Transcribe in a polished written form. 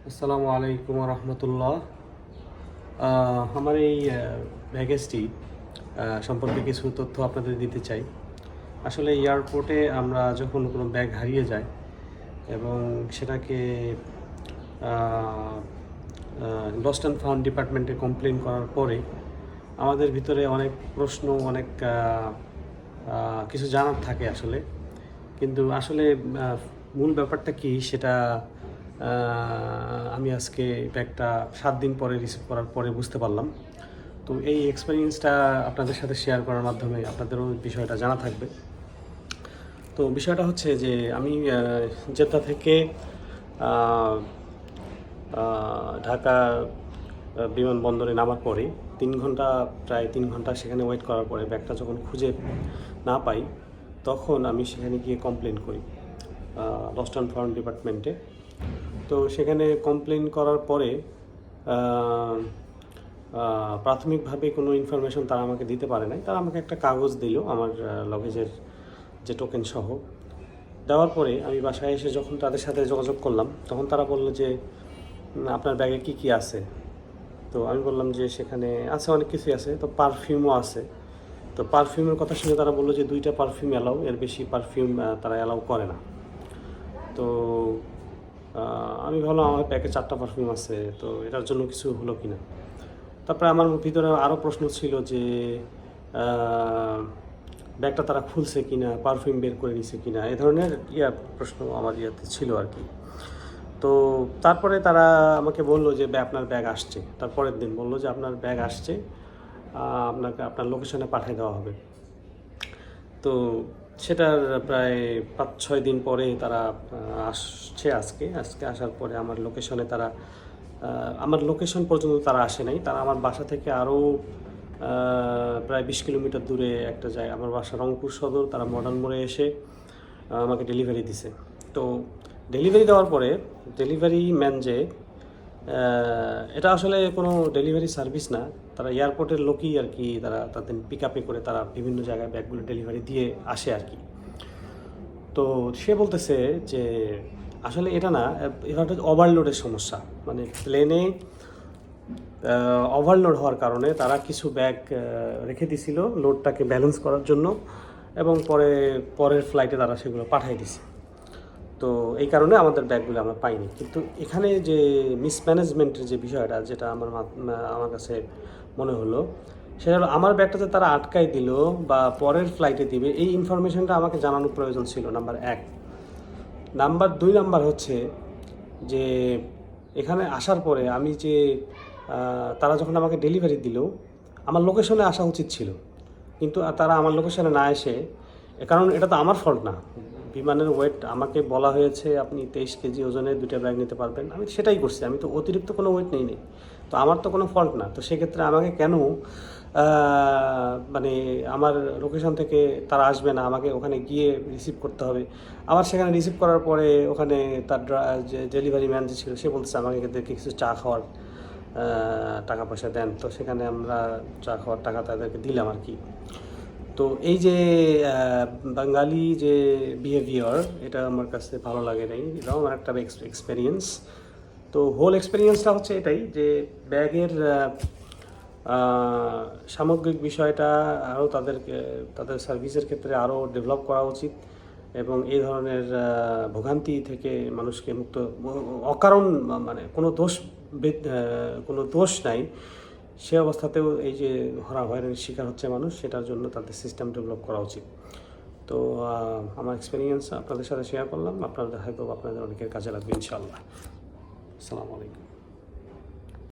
আসসালামু আলাইকুম রহমতুল্লাহ। আমার এই ব্যাগেজটি সম্পর্কে কিছু তথ্য আপনাদের দিতে চাই। আসলে এয়ারপোর্টে আমরা যখন কোনো ব্যাগ হারিয়ে যায় এবং সেটাকে লস্ট অ্যান্ড ফাউন্ড ডিপার্টমেন্টে কমপ্লেন করার পরে আমাদের ভিতরে অনেক প্রশ্ন, অনেক কিছু জানার থাকে আসলে। কিন্তু আসলে মূল ব্যাপারটা কি সেটা আমি আজকে ব্যাগটা 7 দিন পরে রিসিভ করার পরে বুঝতে পারলাম। তো এই এক্সপেরিয়েন্সটা আপনাদের সাথে শেয়ার করার মাধ্যমে আপনাদেরও বিষয়টা জানা থাকবে। তো বিষয়টা হচ্ছে যে আমি জেদ্দা থেকে ঢাকা বিমানবন্দরে নামার পরে প্রায় 3 ঘন্টা সেখানে ওয়েট করার পরে ব্যাগটা যখন খুঁজে না পাই, তখন আমি সেখানে গিয়ে কমপ্লেন করি লস্ট অ্যান্ড ফাউন্ড ডিপার্টমেন্টে। তো সেখানে কমপ্লেন করার পরে প্রাথমিকভাবে কোনো ইনফরমেশন তারা আমাকে দিতে পারে নাই। তারা আমাকে একটা কাগজ দিল আমার লগেজের যে টোকেন সহ। দেওয়ার পরে আমি বাসায় এসে যখন তাদের সাথে যোগাযোগ করলাম, তখন তারা বললো যে আপনার ব্যাগে কী কী আছে। তো আমি বললাম যে সেখানে আছে, অনেক কিছুই আছে, তো পারফিউমও আছে। তো পারফিউমের কথা শুনে তারা বললো যে 2টা পারফিউম অ্যালাউ, এর বেশি পারফিউম তারা অ্যালাউ করে না। তো আমি ভাবলাম আমার ব্যাগে 4টা পারফিউম আছে, তো এটার জন্য কিছু হলো কি না। তারপরে আমার ভিতরে আরও প্রশ্ন ছিল যে ব্যাগটা তারা খুলছে কিনা, পারফিউম বের করে নিছে কিনা, এই ধরনের প্রশ্ন আমার ছিল আর কি। তো তারপরে তারা আমাকে বললো যে আপনার ব্যাগ আসছে। তারপরের দিন বললো যে আপনার ব্যাগ আসছে, আপনার লোকেশনে পাঠিয়ে দেওয়া হবে। তো সেটার প্রায় 5-6 দিন পরে তারা আসছে। আজকে আসার পরে আমার লোকেশন পর্যন্ত তারা আসে নাই। তারা আমার বাসা থেকে আরও প্রায় 20 কিলোমিটার দূরে একটা জায়গা, আমার বাসা রংপুর সদর, তারা মডার্ন মোড়ে এসে আমাকে ডেলিভারি দিছে। তো ডেলিভারি দেওয়ার পরে ডেলিভারি ম্যান যে এটা আসলে কোনো ডেলিভারি সার্ভিস না, তারা এয়ারপোর্টের লোকই আর কি। তারা তাদের পিক আপে করে তারা বিভিন্ন জায়গায় ব্যাগগুলো ডেলিভারি দিয়ে আসে আর কি। তো সে বলতেছে যে আসলে এটা না, এটা ওভারলোডের সমস্যা। মানে প্লেনে ওভারলোড হওয়ার কারণে তারা কিছু ব্যাগ রেখে দিছিল লোডটাকে ব্যালেন্স করার জন্য, এবং পরের ফ্লাইটে তারা সেগুলো পাঠিয়ে দিছে। তো এই কারণে আমাদের ব্যাগগুলো আমরা পাইনি। কিন্তু এখানে যে মিসম্যানেজমেন্টের যে বিষয়টা, যেটা আমার কাছে মনে হলো, সেটা হলো আমার ব্যাগটাতে তারা আটকাই দিল বা পরের ফ্লাইটে দিবে, এই ইনফরমেশনটা আমাকে জানানোর প্রয়োজন ছিল, নাম্বার 1। নাম্বার 2 হচ্ছে যে এখানে আসার পরে আমি যে তারা যখন আমাকে ডেলিভারি দিল, আমার লোকেশনে আসা উচিত ছিল, কিন্তু তারা আমার লোকেশনে না এসে, কারণ এটা তো আমার ফল্ট না। বিমানের ওয়েট আমাকে বলা হয়েছে আপনি 23 কেজি ওজনে 2টা ব্যাগ নিতে পারবেন, আমি সেটাই করছি। আমি তো অতিরিক্ত কোনো ওয়েট নেই, তো আমার তো কোনো ফল্ট না। তো সেক্ষেত্রে আমাকে কেন মানে আমার লোকেশন থেকে তারা আসবে না, আমাকে ওখানে গিয়ে রিসিভ করতে হবে। আবার সেখানে রিসিভ করার পরে ওখানে তার যে ডেলিভারি ম্যান যে ছিল, সে বলতেছে আমাকে কিছু চা খাওয়ার টাকা পয়সা দেন। তো সেখানে আমরা চা খাওয়ার টাকা তাদেরকে দিলাম আর কি। তো এই যে বাঙালি যে বিহেভিয়ার, এটা আমার কাছে ভালো লাগে নাই। এটাও আমার একটা এক্সপেরিয়েন্স। তো হোল এক্সপেরিয়েন্সটা হচ্ছে এটাই যে ব্যাগের সামগ্রিক বিষয়টা আরও তাদের সার্ভিসের ক্ষেত্রে আরও ডেভেলপ করা উচিত, এবং এই ধরনের ভোগান্তি থেকে মানুষকে মুক্ত, অকারণ মানে কোনো দোষ নাই সে অবস্থাতেও এই যে হয়রানির শিকার হচ্ছে মানুষ, সেটার জন্য তাদের সিস্টেম ডেভেলপ করা উচিত। তো আমার এক্সপিরিয়েন্স আপনাদের সাথে শেয়ার করলাম। আপনাদের হয়তো আপনাদের অনেকের কাজে লাগবে ইনশাআল্লাহ। আসসালামু আলাইকুম।